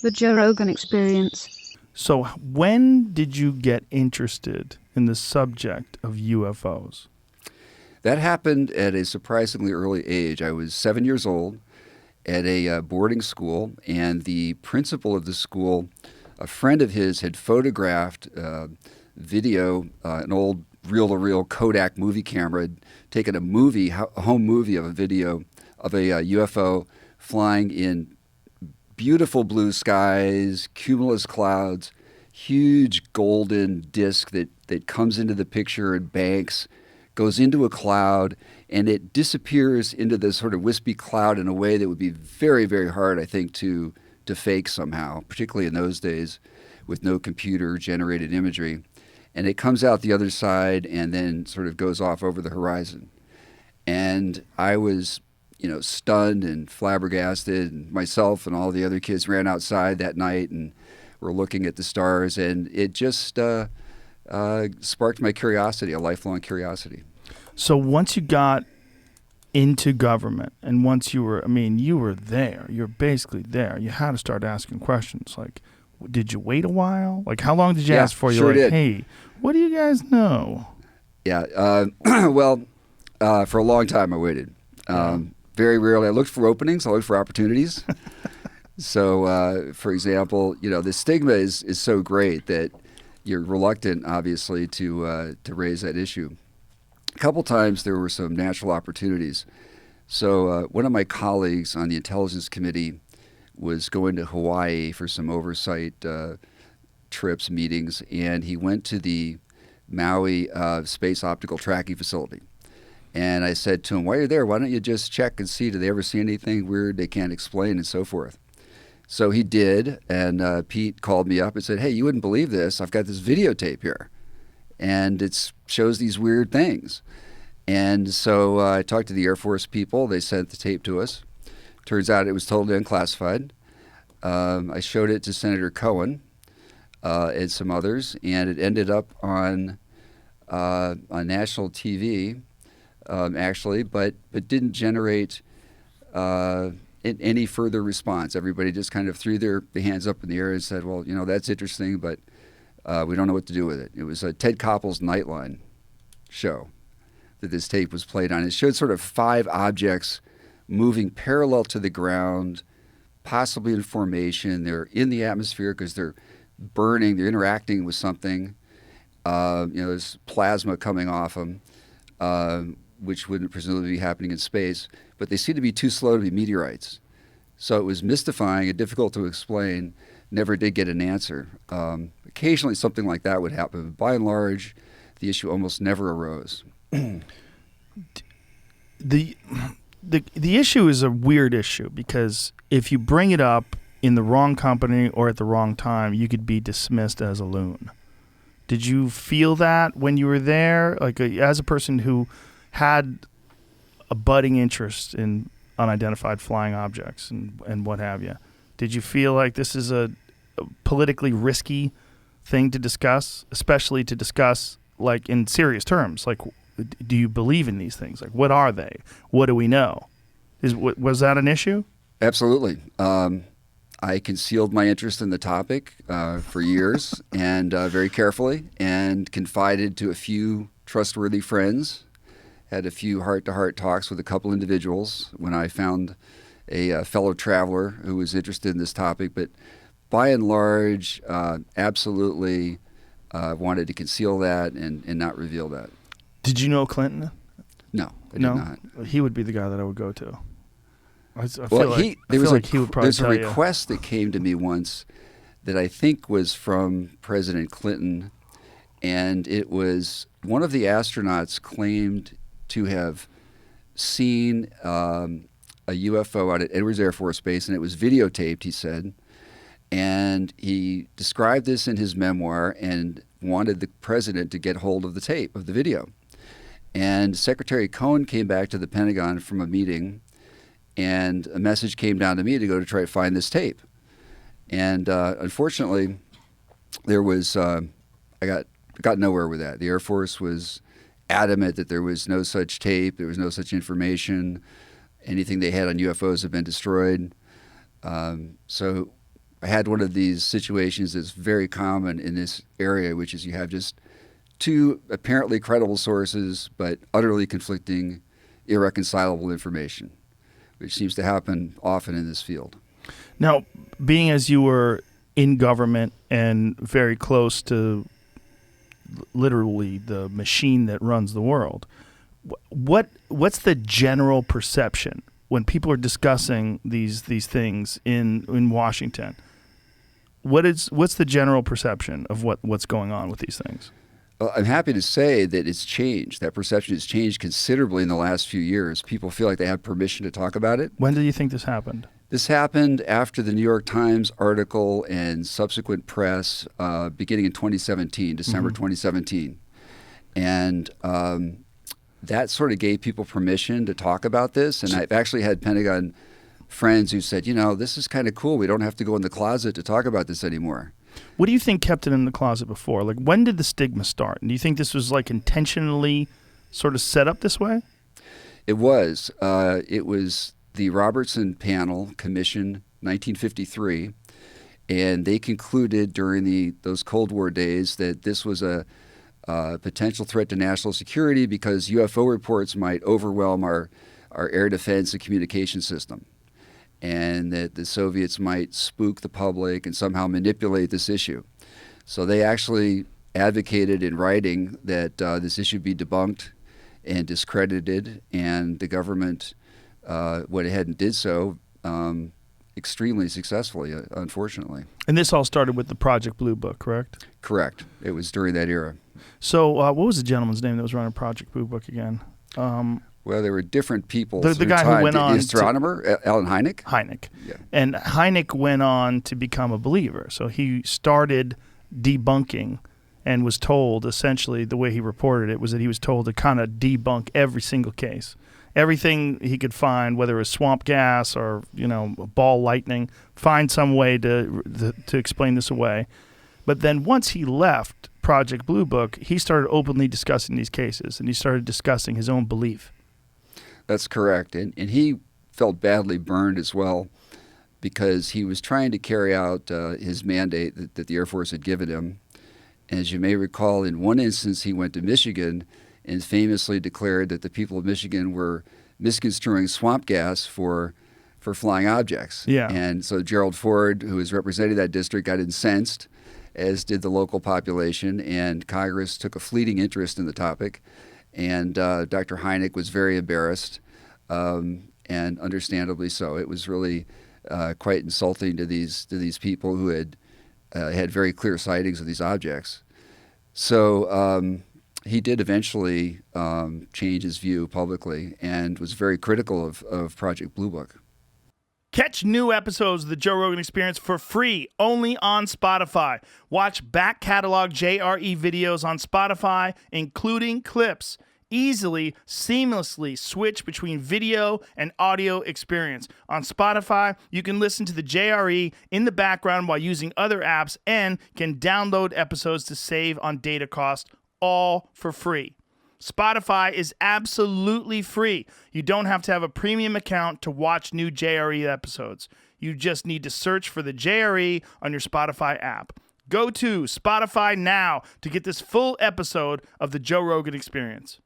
The Joe Rogan Experience. So when did you get interested in the subject of UFOs? That happened at a surprisingly early age. I was 7 years old at a boarding school, and the principal of the school, a friend of his, had photographed video, an old reel-to-reel Kodak movie camera, had taken a home movie of a video of a UFO flying in beautiful blue skies, cumulus clouds, huge golden disc that comes into the picture and banks, goes into a cloud, and it disappears into this sort of wispy cloud in a way that would be very, very hard, I think, to fake somehow, particularly in those days with no computer-generated imagery. And it comes out the other side and then sort of goes off over the horizon. And I was, stunned and flabbergasted, and myself and all the other kids ran outside that night and were looking at the stars, and it just sparked my curiosity, a lifelong curiosity. So once you got into government and once you were there, you're basically there, you had to start asking questions like, did you wait a while? Like, how long did you ask for? Sure did. Hey, what do you guys know? Yeah, well, for a long time I waited. Very rarely. I looked for openings. I looked for opportunities. So, for example, the stigma is so great that you're reluctant, obviously, to raise that issue. A couple times there were some natural opportunities. So one of my colleagues on the Intelligence Committee was going to Hawaii for some oversight trips, meetings, and he went to the Maui Space Optical Tracking Facility. And I said to him, while you're there, why don't you just check and see, do they ever see anything weird they can't explain and so forth? So he did, and Pete called me up and said, hey, you wouldn't believe this. I've got this videotape here, and it shows these weird things. And so I talked to the Air Force people. They sent the tape to us. Turns out it was totally unclassified. I showed it to Senator Cohen and some others, and it ended up on national TV, actually, but didn't generate any further response. Everybody just kind of threw their hands up in the air and said, well, that's interesting, but we don't know what to do with it. It was Ted Koppel's Nightline show that this tape was played on. It showed sort of 5 objects moving parallel to the ground, possibly in formation. They're in the atmosphere because they're burning, they're interacting with something. There's plasma coming off them, which wouldn't presumably be happening in space, but they seem to be too slow to be meteorites. So it was mystifying and difficult to explain, never did get an answer. Occasionally something like that would happen, but by and large, the issue almost never arose. The issue is a weird issue because if you bring it up in the wrong company or at the wrong time, you could be dismissed as a loon. Did you feel that when you were there? Like as a person who had a budding interest in unidentified flying objects and what have you, did you feel like this is a politically risky thing to discuss, especially to discuss like in serious terms? Like, do you believe in these things? Like, what are they? What do we know? Was that an issue? Absolutely. I concealed my interest in the topic for years and very carefully, and confided to a few trustworthy friends, had a few heart-to-heart talks with a couple individuals when I found a fellow traveler who was interested in this topic, but by and large, absolutely wanted to conceal that and not reveal that. Did you know Clinton? No, I did not. He would be the guy that I would go to. There's a request that came to me once that I think was from President Clinton, and it was one of the astronauts claimed to have seen a UFO out at Edwards Air Force Base, and it was videotaped, he said. And he described this in his memoir and wanted the president to get hold of the tape of the video. And Secretary Cohen came back to the Pentagon from a meeting, and a message came down to me to go to try to find this tape. And unfortunately, there was I got nowhere with that. The Air Force was adamant that there was no such tape, there was no such information. Anything they had on UFOs had been destroyed. So had one of these situations that's very common in this area, which is you have just two apparently credible sources, but utterly conflicting, irreconcilable information, which seems to happen often in this field. Now, being as you were in government and very close to literally the machine that runs the world, what's the general perception when people are discussing these things in Washington? What's the general perception of what's going on with these things? Well, I'm happy to say that it's changed. That perception has changed considerably in the last few years. People feel like they have permission to talk about it. When do you think this happened? This happened after the New York Times article and subsequent press beginning in 2017, December 2017. And that sort of gave people permission to talk about this. And I've actually had Pentagon friends who said, this is kind of cool. We don't have to go in the closet to talk about this anymore. What do you think kept it in the closet before? Like, when did the stigma start? And do you think this was like intentionally sort of set up this way? It was. It was the Robertson Panel Commission, 1953, and they concluded during those Cold War days that this was a potential threat to national security because UFO reports might overwhelm our air defense and communication system, and that the Soviets might spook the public and somehow manipulate this issue. So they actually advocated in writing that this issue be debunked and discredited, and the government went ahead and did so extremely successfully, unfortunately. And this all started with the Project Blue Book, correct? Correct. It was during that era. So what was the gentleman's name that was running Project Blue Book again? Well, there were different people. The guy who went on the astronomer, Alan Hynek. Hynek. Yeah. And Hynek went on to become a believer. So he started debunking and was told, essentially, the way he reported it was that he was told to kind of debunk every single case. Everything he could find, whether it was swamp gas or, ball lightning, find some way to explain this away. But then once he left Project Blue Book, he started openly discussing these cases, and he started discussing his own belief. That's correct. And he felt badly burned as well because he was trying to carry out his mandate that the Air Force had given him. And as you may recall, in one instance, he went to Michigan and famously declared that the people of Michigan were misconstruing swamp gas for flying objects. Yeah. And so Gerald Ford, who was representing that district, got incensed, as did the local population, and Congress took a fleeting interest in the topic. And Dr. Hynek was very embarrassed, and understandably so. It was really quite insulting to these people who had very clear sightings of these objects. So he did eventually change his view publicly and was very critical of Project Blue Book. Catch new episodes of The Joe Rogan Experience for free, only on Spotify. Watch back catalog JRE videos on Spotify, including clips. Easily, seamlessly switch between video and audio experience. On Spotify, you can listen to the JRE in the background while using other apps and can download episodes to save on data cost, all for free. Spotify is absolutely free. You don't have to have a premium account to watch new JRE episodes. You just need to search for the JRE on your Spotify app. Go to Spotify now to get this full episode of The Joe Rogan Experience.